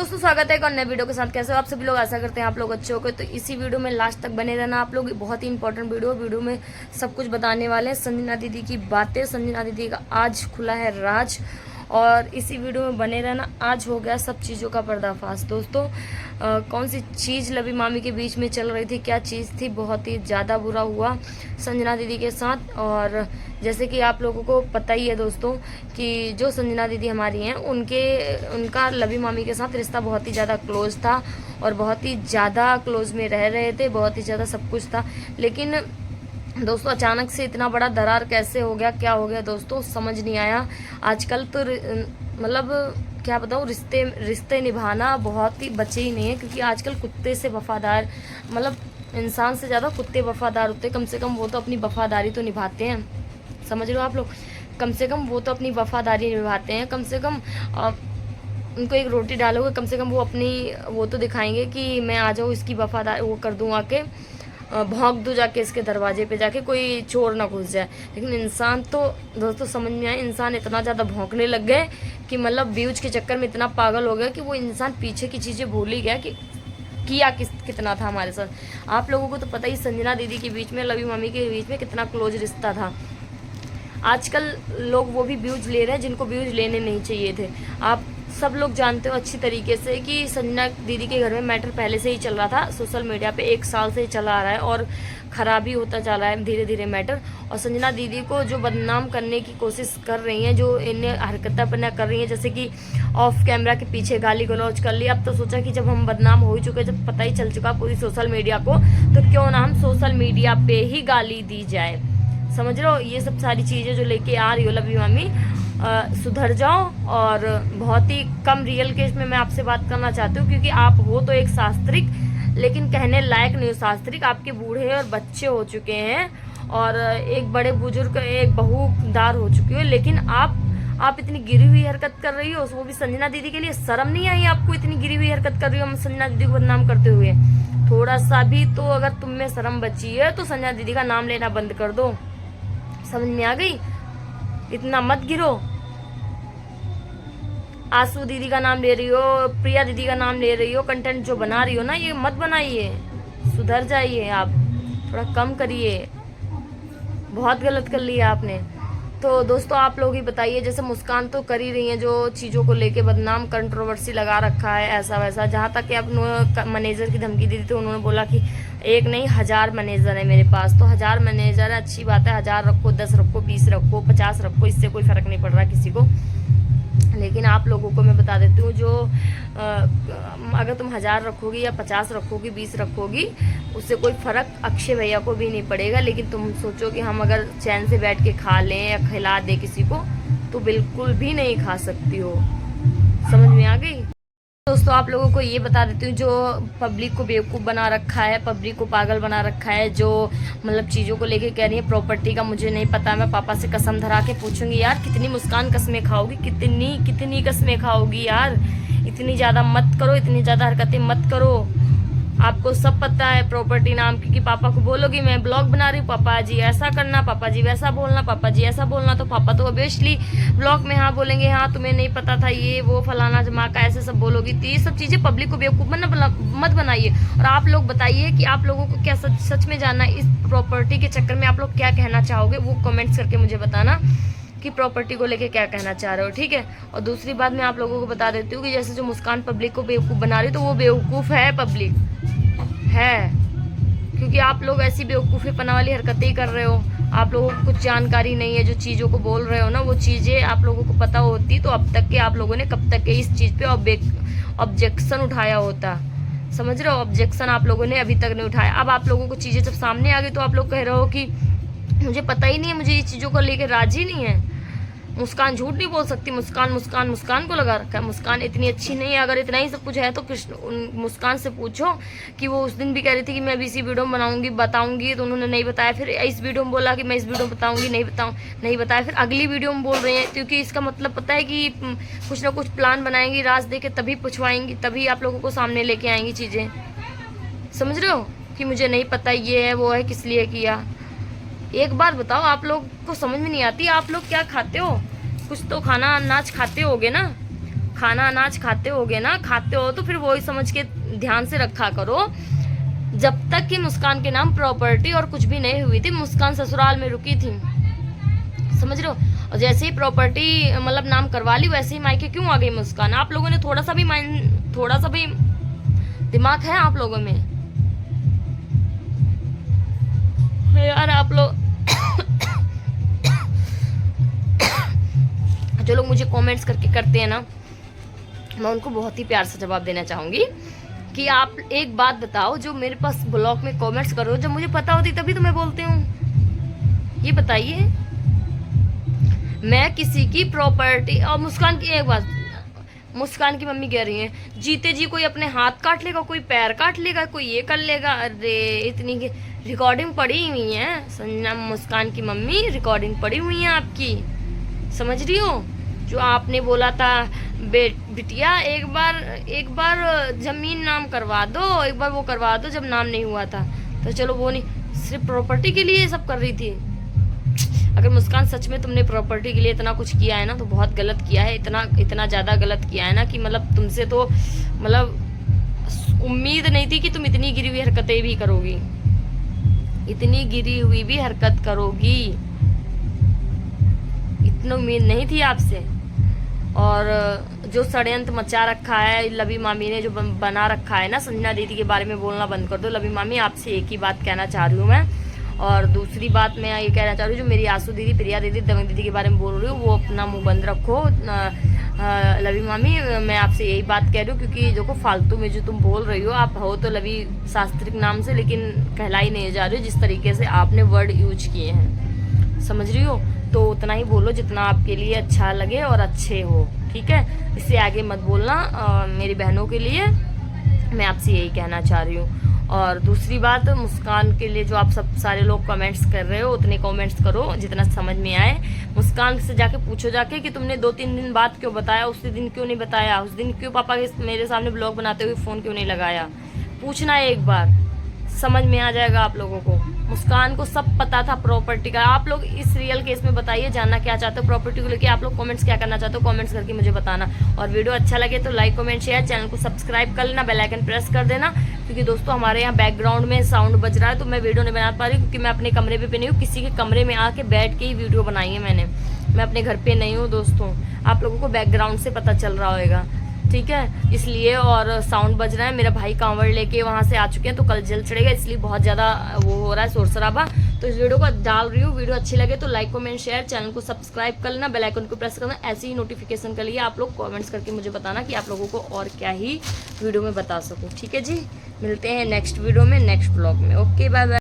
दोस्तों, स्वागत है एक और नए वीडियो के साथ। कैसे हो आप सभी लोग? आशा करते हैं आप लोग अच्छे हो गए। तो इसी वीडियो में लास्ट तक बने रहना आप लोग। बहुत ही इंपॉर्टेंट वीडियो में सब कुछ बताने वाले हैं। संजना दीदी की बातें, संजना दीदी का आज खुला है राज, और इसी वीडियो में बने रहना। आज हो गया सब चीज़ों का पर्दाफाश दोस्तों। कौन सी चीज़ लवी मामी के बीच में चल रही थी, क्या चीज़ थी, बहुत ही ज़्यादा बुरा हुआ संजना दीदी के साथ। और जैसे कि आप लोगों को पता ही है दोस्तों कि जो संजना दीदी हमारी हैं उनका लवी मामी के साथ रिश्ता बहुत ही ज़्यादा क्लोज था और बहुत ही ज़्यादा क्लोज में रह रहे थे, बहुत ही ज़्यादा सब कुछ था। लेकिन दोस्तों अचानक से इतना बड़ा दरार कैसे हो गया, क्या हो गया दोस्तों, समझ नहीं आया। आजकल तो मतलब क्या बताऊँ, रिश्ते निभाना बहुत ही बचे ही नहीं है, क्योंकि आजकल कुत्ते से वफादार, मतलब इंसान से ज़्यादा कुत्ते वफादार होते हैं। कम से कम वो तो अपनी वफादारी तो निभाते हैं, समझ रहे हो आप लोग। कम से कम वो तो अपनी वफादारी निभाते हैं। कम से कम उनको एक रोटी डालोगे, कम से कम वो अपनी वो तो दिखाएंगे कि मैं आ जाऊँ, इसकी वफादार वो कर दूँ, आके भौंक दूँ जाके इसके दरवाजे पे जाके, कोई चोर ना घुस जाए। लेकिन इंसान तो दोस्तों समझ में आए, इंसान इतना ज़्यादा भौंकने लग गए कि मतलब व्यूज के चक्कर में इतना पागल हो गया कि वो इंसान पीछे की चीज़ें भूल ही गया कि किया कितना था हमारे साथ। आप लोगों को तो पता ही संजना दीदी के बीच में, लवी मम्मी के बीच में कितना क्लोज रिश्ता था। आजकल लोग वो भी व्यूज ले रहे हैं जिनको व्यूज लेने नहीं चाहिए थे। आप सब लोग जानते हो अच्छी तरीके से कि संजना दीदी के घर में मैटर पहले से ही चल रहा था, सोशल मीडिया पे 1 साल से ही चला आ रहा है और ख़राब ही होता चला है धीरे धीरे मैटर। और संजना दीदी को जो बदनाम करने की कोशिश कर रही हैं, जो इन्हें हरकतें कर रही हैं, जैसे कि ऑफ कैमरा के पीछे गाली गलौज कर ली। अब तो सोचा कि जब हम बदनाम हो ही चुके, जब पता ही चल चुका पूरी सोशल मीडिया को, तो क्यों ना हम सोशल मीडिया पे ही गाली दी जाए। समझ रहे हो, ये सब सारी चीज़ें जो लेके आ रही हो लवी मामी, सुधर जाओ। और बहुत ही कम रियल केस में मैं आपसे बात करना चाहती हूँ, क्योंकि आप हो तो एक शास्त्रिक, लेकिन कहने लायक नहीं हो शास्त्रिक। आपके बूढ़े और बच्चे हो चुके हैं और एक बड़े बुजुर्ग, एक बहुदार हो चुकी हो, लेकिन आप इतनी गिरी हुई हरकत कर रही हो, वो भी संजना दीदी के लिए। शर्म नहीं आई आपको? इतनी गिरी हुई हरकत कर रही हो हम संजना दीदी को बदनाम करते हुए। थोड़ा सा भी तो अगर तुम में शर्म बची है तो संजना दीदी का नाम लेना बंद कर दो। समझ में आ गई? इतना मत गिरो। आंसू दीदी का नाम ले रही हो, प्रिया दीदी का नाम ले रही हो, कंटेंट जो बना रही हो ना, ये मत बनाइए। सुधर जाइए, आप थोड़ा कम करिए। बहुत गलत कर लिया आपने। तो दोस्तों आप लोग ही बताइए, जैसे मुस्कान तो कर ही रही हैं जो चीज़ों को लेके बदनाम, कंट्रोवर्सी लगा रखा है ऐसा वैसा। जहाँ तक कि आप मैनेजर की धमकी दी थी, तो उन्होंने बोला कि 1 नहीं 1000 मैनेजर है मेरे पास। तो 1000 मैनेजर है, अच्छी बात है, 1000 रखो, 10 रखो, 20 रखो, 50 रखो, इससे कोई फ़र्क नहीं पड़ रहा किसी को। लेकिन आप लोगों को मैं बता देती हूँ, जो अगर तुम 1000 रखोगी या 50 रखोगी, 20 रखोगी, उससे कोई फ़र्क अक्षय भैया को भी नहीं पड़ेगा। लेकिन तुम सोचो कि हम अगर चैन से बैठ के खा लें या खिला दें किसी को, तो बिल्कुल भी नहीं खा सकती हो। समझ में आ गई? दोस्तों आप लोगों को ये बता देती हूँ, जो पब्लिक को बेवकूफ़ बना रखा है, पब्लिक को पागल बना रखा है, जो मतलब चीज़ों को लेके कह रही है प्रॉपर्टी का मुझे नहीं पता, मैं पापा से कसम धरा के पूछूंगी। यार कितनी मुस्कान कसमें खाओगी, कितनी कसमें खाओगी यार। इतनी ज़्यादा मत करो, इतनी ज़्यादा हरकतें मत करो। आपको सब पता है प्रॉपर्टी नाम की, कि पापा को बोलोगी मैं ब्लॉग बना रही हूँ, पापा जी ऐसा करना, पापा जी वैसा बोलना, पापा जी ऐसा बोलना, तो पापा तो ऑब्वियसली ब्लॉग में हाँ बोलेंगे, हाँ तुम्हें नहीं पता था, ये वो फलाना जमा का, ऐसे सब बोलोगी। तो ये सब चीज़ें पब्लिक को बेवकूफ़ मत बनाइए। और आप लोग बताइए कि आप लोगों को क्या सच में जानना है, इस प्रॉपर्टी के चक्कर में आप लोग क्या कहना चाहोगे, वो कमेंट्स करके मुझे बताना कि प्रॉपर्टी को लेके क्या कहना चाह रहे हो, ठीक है। और दूसरी बात मैं आप लोगों को बता देती हूँ कि जैसे जो मुस्कान पब्लिक को बेवकूफ़ बना रही है, तो वो बेवकूफ़ है, पब्लिक है, क्योंकि आप लोग ऐसी बेवकूफ़ी पना वाली हरकतें ही कर रहे हो। आप लोगों को कुछ जानकारी नहीं है, जो चीज़ों को बोल रहे हो ना, वो चीज़ें आप लोगों को पता होती तो अब तक के आप लोगों ने कब तक के इस चीज़ पे ऑब्जेक्शन उठाया होता। समझ रहे हो? ऑब्जेक्शन आप लोगों ने अभी तक नहीं उठाया। अब आप लोगों को चीज़ें जब सामने आ गई, तो आप लोग कह रहे हो कि मुझे पता ही नहीं है, मुझे ये चीज़ों को लेकर राजी नहीं है। मुस्कान झूठ नहीं बोल सकती। मुस्कान को लगा रखा है। मुस्कान इतनी अच्छी नहीं है। अगर इतना ही सब कुछ है तो मुस्कान से पूछो कि वो उस दिन भी कह रही थी कि मैं अभी इसी वीडियो में बनाऊंगी, बताऊंगी, तो उन्होंने नहीं बताया। फिर इस वीडियो में बोला कि मैं इस वीडियो में बताऊंगी, नहीं बताया। फिर अगली वीडियो में बोल रहे हैं, क्योंकि इसका मतलब पता है कि कुछ ना कुछ प्लान बनाएंगी, राज दे के तभी पूछवाएंगी, तभी आप लोगों को सामने लेके आएंगी चीज़ें। समझ रहे हो कि मुझे नहीं पता, ये है वो है, किस लिए किया। एक बात बताओ, आप लोग को समझ में नहीं आती, आप लोग क्या खाते हो? कुछ तो खाना अनाज खाते होगे ना। खाना अनाज खाते होगे ना, खाते हो तो फिर वही समझ के ध्यान से रखा करो। जब तक कि मुस्कान के नाम प्रॉपर्टी और कुछ भी नहीं हुई थी, मुस्कान ससुराल में रुकी थी, समझ रहे हो। और जैसे ही प्रॉपर्टी मतलब नाम करवा ली, वैसे ही मायके क्यों आ गई मुस्कान। आप लोगों ने थोड़ा सा भी दिमाग है आप लोगों में यार। आप लोग जो लोग मुझे कमेंट्स करके करते हैं ना, मैं उनको बहुत ही प्यार से जवाब देना चाहूंगी कि आप एक बात बताओ, जो मेरे पास ब्लॉग में कमेंट्स करो, जब मुझे पता होती तभी तो मैं बोलती हूँ। ये बताइए, मैं किसी की प्रॉपर्टी। और मुस्कान की एक बात, मुस्कान की मम्मी कह रही है जीते जी कोई अपने हाथ काट लेगा, कोई पैर काट लेगा, कोई ये कर लेगा। अरे इतनी रिकॉर्डिंग पड़ी हुई है संजना, मुस्कान की मम्मी रिकॉर्डिंग पड़ी हुई है आपकी, समझ रही हो। जो आपने बोला था बिटिया एक बार जमीन नाम करवा दो, एक बार वो करवा दो जब नाम नहीं हुआ था, तो चलो वो नहीं, सिर्फ प्रॉपर्टी के लिए सब कर रही थी। अगर मुस्कान सच में तुमने प्रॉपर्टी के लिए इतना कुछ किया है ना, तो बहुत गलत किया है, इतना ज़्यादा गलत किया है ना कि मतलब तुमसे तो मतलब उम्मीद नहीं थी कि तुम इतनी गिरी हुई हरकतें भी करोगी, इतनी गिरी हुई भी हरकत करोगी, इतनी उम्मीद नहीं थी आपसे। और जो षड्यंत्र मचा रखा है लवी मामी ने, जो बना रखा है ना, संजना दीदी के बारे में बोलना बंद कर दो। लवी मामी आपसे एक ही बात कहना चाह रही हूँ मैं। और दूसरी बात मैं ये कहना चाह रही हूँ, जो मेरी आंसू दीदी, प्रिया दीदी, दमन दीदी के बारे में बोल रही हूँ, वो अपना मुंह बंद रखो। लवी मामी मैं आपसे यही बात कह रही हूँ, क्योंकि देखो फालतू में जो तुम बोल रही हो, आप हो तो लवी शास्त्रिक नाम से, लेकिन कहलाई नहीं जा रही हो जिस तरीके से आपने वर्ड यूज किए हैं, समझ रही हो। तो उतना ही बोलो जितना आपके लिए अच्छा लगे और अच्छे हो, ठीक है। इससे आगे मत बोलना। मेरी बहनों के लिए मैं आपसे यही कहना चाह रही हूँ। और दूसरी बात, मुस्कान के लिए जो आप सब सारे लोग कमेंट्स कर रहे हो, उतने कमेंट्स करो जितना समझ में आए। मुस्कान से जाके पूछो जाके कि तुमने 2-3 दिन बाद क्यों बताया, उसी दिन क्यों नहीं बताया, उस दिन क्यों पापा के मेरे सामने ब्लॉग बनाते हुए फ़ोन क्यों नहीं लगाया, पूछना एक बार, समझ में आ जाएगा आप लोगों को। मुस्कान को सब पता था प्रॉपर्टी का। आप लोग इस रियल केस में बताइए, जानना क्या चाहते हो प्रॉपर्टी को लेके, आप लोग कमेंट्स क्या करना चाहते हो, कमेंट्स करके मुझे बताना। और वीडियो अच्छा लगे तो लाइक कमेंट शेयर, चैनल को सब्सक्राइब कर लेना, बेल आइकन प्रेस कर देना। क्योंकि दोस्तों हमारे यहाँ बैकग्राउंड में साउंड बज रहा है, तो मैं वीडियो नहीं बना पा रही, क्योंकि मैं अपने कमरे पे नहीं हूँ, किसी के कमरे में आके बैठ के ही वीडियो बनाई है मैंने। मैं अपने घर पे नहीं हूँ दोस्तों, आप लोगों को बैकग्राउंड से पता चल रहा होगा, ठीक है, इसलिए। और साउंड बज रहा है, मेरा भाई कांवड़ लेके वहाँ से आ चुके हैं, तो कल जल चढ़ेगा, इसलिए बहुत ज़्यादा वो हो रहा है शोर शराबा। तो इस वीडियो को डाल रही हूँ, वीडियो अच्छी लगे तो लाइक कमेंट शेयर, चैनल को सब्सक्राइब कर लेना, बेल आइकन को प्रेस करना। ऐसे ही नोटिफिकेशन के लिए आप लोग कमेंट्स करके मुझे बताना कि आप लोगों को और क्या ही वीडियो में बता सकूँ, ठीक है जी। मिलते हैं नेक्स्ट वीडियो में, नेक्स्ट ब्लॉग में। Okay bye bye.